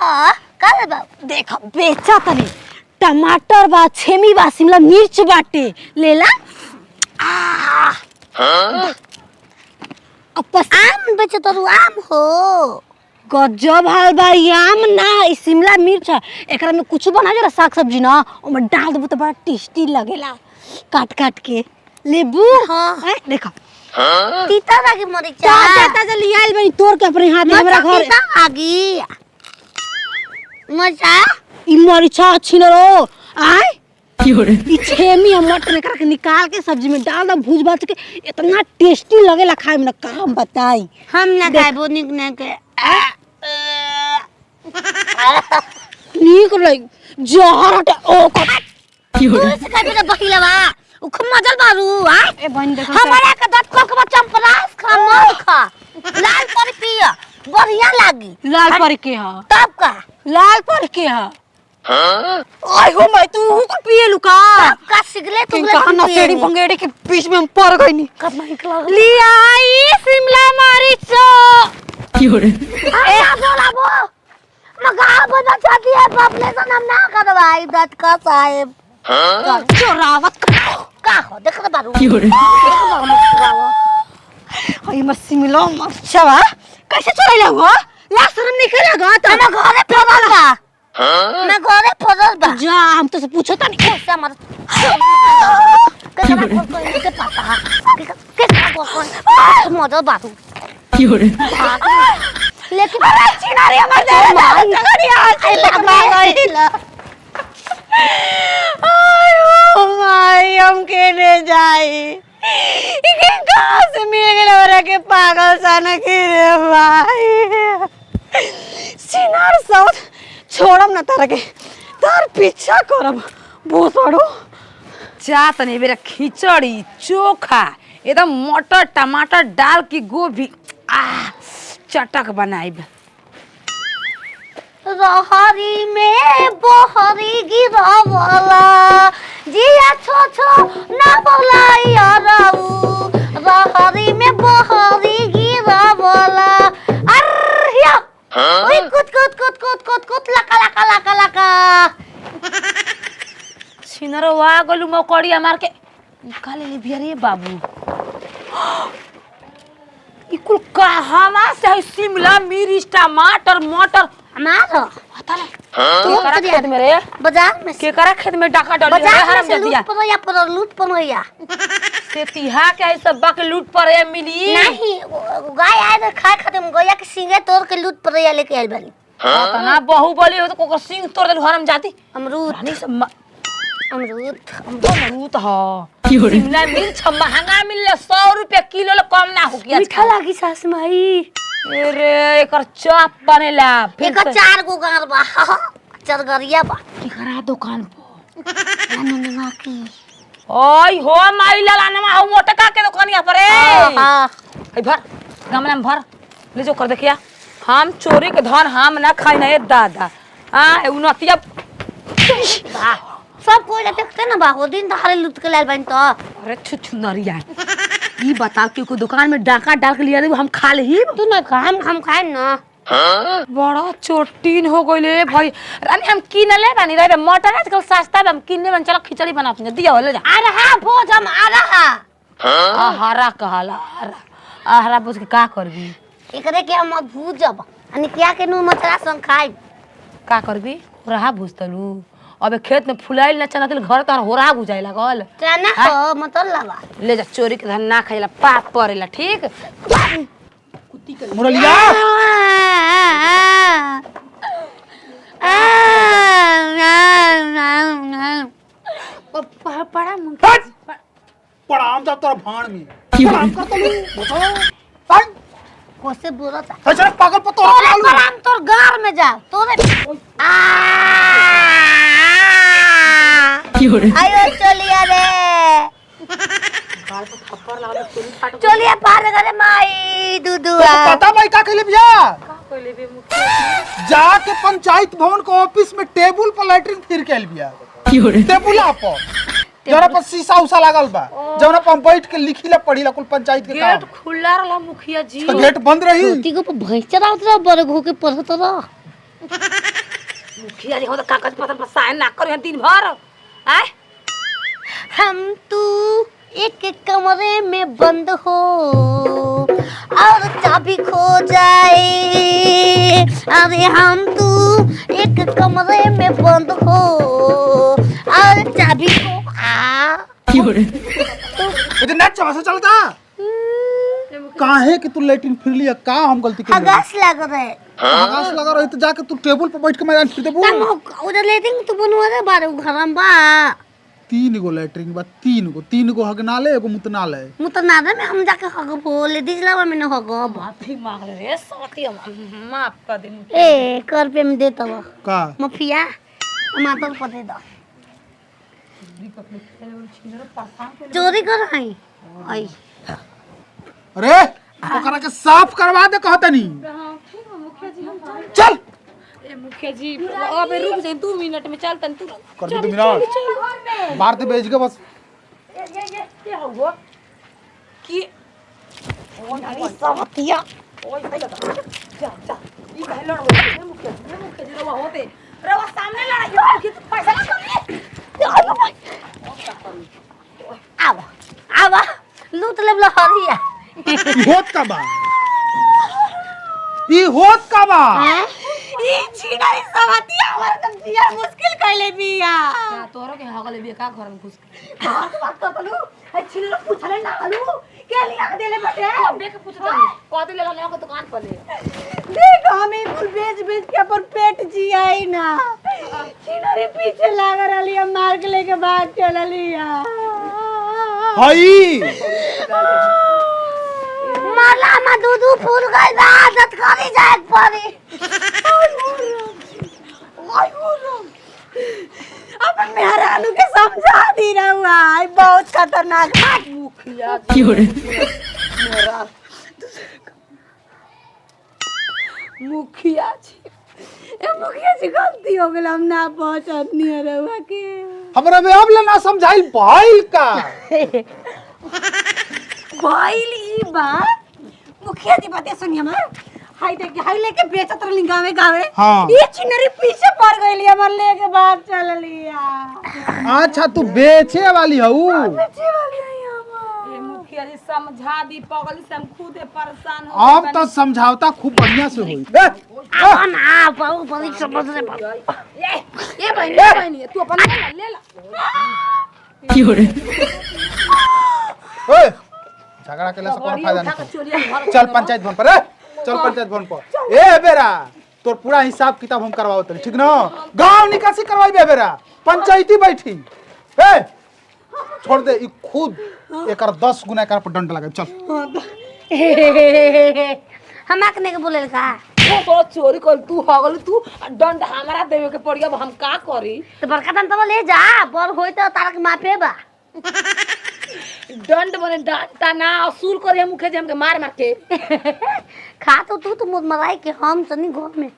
हां का बा देख बेचा तनी टमाटर बा छेमी बा शिमला मिर्च बाटे लेला हां आम बेचे तो आम हो गजब हाल बा आम ना शिमला मिर्च एकरा में कुछ बना जरा साग सब्जी ना ओमे डाल देबो तो बड़ा टेस्टी लगेला काट काट के लेबू हां देखो तीता लागी मरीचा ताजा लियाइल बनी तोड़ के अपने हाथ में हमरा घर तीता लागी मजा ई मरीचा अच्छी न रो आय ई छेमी और मटर एकरा के निकाल के सब्जी में डाल दम भूज भाज के इतना टेस्टी लगेला खाए में ना काम बताई हम ना खाइबो निक ना के नीक लग जहर हटे ओ की हो से खाइबे बहिलवा उ खूब मजल बारू आ ए बहन देखो हमारा के दत को के चंपरास खा मर खा लाल पर पिया बढ़िया लागी लाल पर के ह तब का लाल पर के ह हां आई हो मैं तू को पिए लुका तब का सिगले तू ना सेड़ी पंगेड़ी के बीच में हम पड़ गई कब नहीं निकला ले आई शिमला मिर्च की हो रे ए बोला बो मगा बना चाहती है पॉपुलेशन हम ना करवाई दत का साहेब हां चोरावत का हो देख रे बारू की हो रे हई मर शिमला मिर्च बा कैसे चोराइला हुआ ला शर्म नहीं करेगा तो मैं घरे फरल बा मैं घरे फरल बा जा हम तो से पूछो त नहीं कैसे मर कैसे कोई के पता कैसे कोई मजा बारू की हो रे लेकिन अरे चिनारी हमर दे जगड़िया लगवा गइला आयो माई हम केने जाई इके कहां से मिल गेल ओरा के पागल सन के रे भाई चिनार सब छोड़म ना तारा के तार पीछा करब बोसड़ो जा तनी बेरा खिचड़ी चोखा एकदम मटर टमाटर डाल के गोभी चटक बनाइब रहरी में बहरी गिरवला जिया छो छो ना बोलाई अरऊ रहरी में बहरी गिरवला अरहिया ओए कुत कुत कुत कुत कुत कुत लका लका लका लका छिनरवा गलु मकड़िया मार के निकाले ले बिया रे बाबू ई कुल कहवा से है शिमला मिर्च टमाटर मटर हमारा पता नहीं के करा खेत में रे बाजार में के करा खेत में डाका डाली रे बाजार हराम में जदिया लूट पनैया से तिहा के है सब बक लूट पर मिली नहीं गाय आए तो खाए खाते हम गया के सिंगे तोड़ के लूट पनैया लेके आइल बानी तना बाहुबली हो तो कोकर सिंह तोड़ देल हराम जाती अमरूद रानी सब अमरूद अमरूद ह शिमला मिर्च महंगा मिलले 100 रुपया किलो ले कम ना हो गया मीठा लागी सास माई अरे एकर चॉप बनेला एक चार गो गार बा चरगरिया बा की करा दुकान पर ननमा की ओय हो माई लाला नमा हो मोटका के दुकानिया पर हां ए भर गमला में भर ले जो कर देखिया हम चोरी के धन हम ना खाई ना ए दादा हां उनतिया सब कोई देखते ना बा वो दिन धारे लूट के लाल बन तो अरे छु नरिया ई बता के को दुकान में डाका डाल के लिया दे हम खा लेही तू ना हम खाए ना बड़ा चोटीन हो गइले भाई रानी हम किनले बानी रे मटर आजकल सस्ता बा हम किनले बन चलो खिचड़ी बनाते दिया हो ले जा आ रहा भोज हम आ रहा आहारा कहला आहारा बुझ के का करबी एकरे के हम भूजब अनि क्या के नु मछरा संग खाई का करबी रहा भूजतलू अबे खेत में फुलाइल ना चना घर तो हो रहा बुझाई लागल चना हो मतलब लावा ले जा चोरी के धन ना खाइला पाप परेला ठीक मुरलिया पड़ा प्रणाम जब तोरा भाण में प्रणाम कर तलू बताओ कोसे बोलता अच्छा पागल पतो प्रणाम तोर गार में जा तोरे आयो चलिया रे गाल पर थप्पड़ लागल चोरी फाट चलिया पार करे माई दूधुआ पता भाई का कहले बिया का कइले बे मुखिया जाके पंचायत भवन के ऑफिस में टेबल पर लैट्रिन फिर के आइल बिया टेबुला पर जरा पर शीशा उसा लागल बा जौना पर हम बैठ के लिखिला पढ़िला कुल पंचायत के काम गेट खुला रहला मुखिया जी तो गेट बंद रही तीगो पर भैंस चरावत रह बड़े घो के पढ़त रह मुखिया जी हो तो कागज पत्र पर साइन ना करो दिन भर आय हम तू एक कमरे में बंद हो और चाबी खो जाए। अरे हम तू एक कमरे में बंद हो और चाबी खो मुझे नेट चला चलता काहे कि तू लेटिन फिर लिया का हम गलती कर हगास लग रहे आकाश लगा रही तो जाके तू टेबल पर बैठ के मैदान फिरते बोल उधर लेटिंग तू बनवा दे बारे घर में बा 3 गो लेटरिन बा 3 गो हगनाले एगो मुतनाले मुतनादे में हम जाके हग बोले दिजला में न हग माफी मांग रे सती माफ कर दे ए कर पे में देता बा का मफिया माता को दे दो चोरी कर आई अरे ओकरा के साफ करवा दे कहतनी चल ए मुखिया जी अबे रुक जाए 2 मिनट में चलतन तू कर दे 2 मिनट बाहर से भेज के बस ये हो कि सवतिया ओए भाई लगा जा ई भाई लड़ मुखिया जी रवा होते रवा सामने लड़ाई हो कि पैसा ना कर आवा लूट ले हरिया होत का बा ई होत का बा ई छिनारी सवाती हमर त बिया मुश्किल कइले बिया तोरो के हगले बिया का घर में घुस के बात कर बोलू है छिनरो पूछले ना आलू के लिया के देले बटे देख के पूछत कह देले ना के दुकान पर ले देख हमें फूल बेच के अपन पेट जियाई ना छिनरी पीछे लाग रहली मार के लेके भाग चललिया हई माला में दूध फूल गई बा आदत करी जाए पड़ी अपन मेहरानू के समझा दी रहुआ है बहुत खतरनाक मुखिया क्यों रे मेरा मुखिया जी गलती हो गेल हम ना पहुंचत नहीं रहुआ के हमरा में अब ना समझाइल भाईल का भइल ई बात मुखिया जी बातें सुनी हमार हाय देख हाय लेके बेचत रहली गावे हाँ। ये चिनरी पीछे पड़ गईली हमर लेके भाग चललिया अच्छा तू बेचे वाली हऊ बेचे वाली है हमर ये मुखिया जी समझा दी पगल से हम खुद परेशान हो अब तो समझौता खूब बढ़िया से हुई अपन आ पाऊ बड़ी समझ रे ये बहनी तू अपन ले ला क्यों रे ओए झगड़ा केला से कोनो फायदा नहीं चल पंचायत भवन पर चल पंचायत भवन पर ए बेरा तोर पूरा हिसाब किताब हम करवाओ तनी ठीक न गांव निकासी करवाई बेरा पंचायती बैठी ए छोड़ दे ई खुद एकर 10 गुना एकर पर दंड लगे चल हम आकने के बोले का तो चोरी कर तू हगल तू दंड हमरा देवे के पड़ी अब हम का करी तो बड़का तन तो ले जा बर होई तो तारा के माफे बा दंड बने डांटा ना असूल करे मुखे जे हमके मार के खा तो तू मुद मराई के हम सनी घर में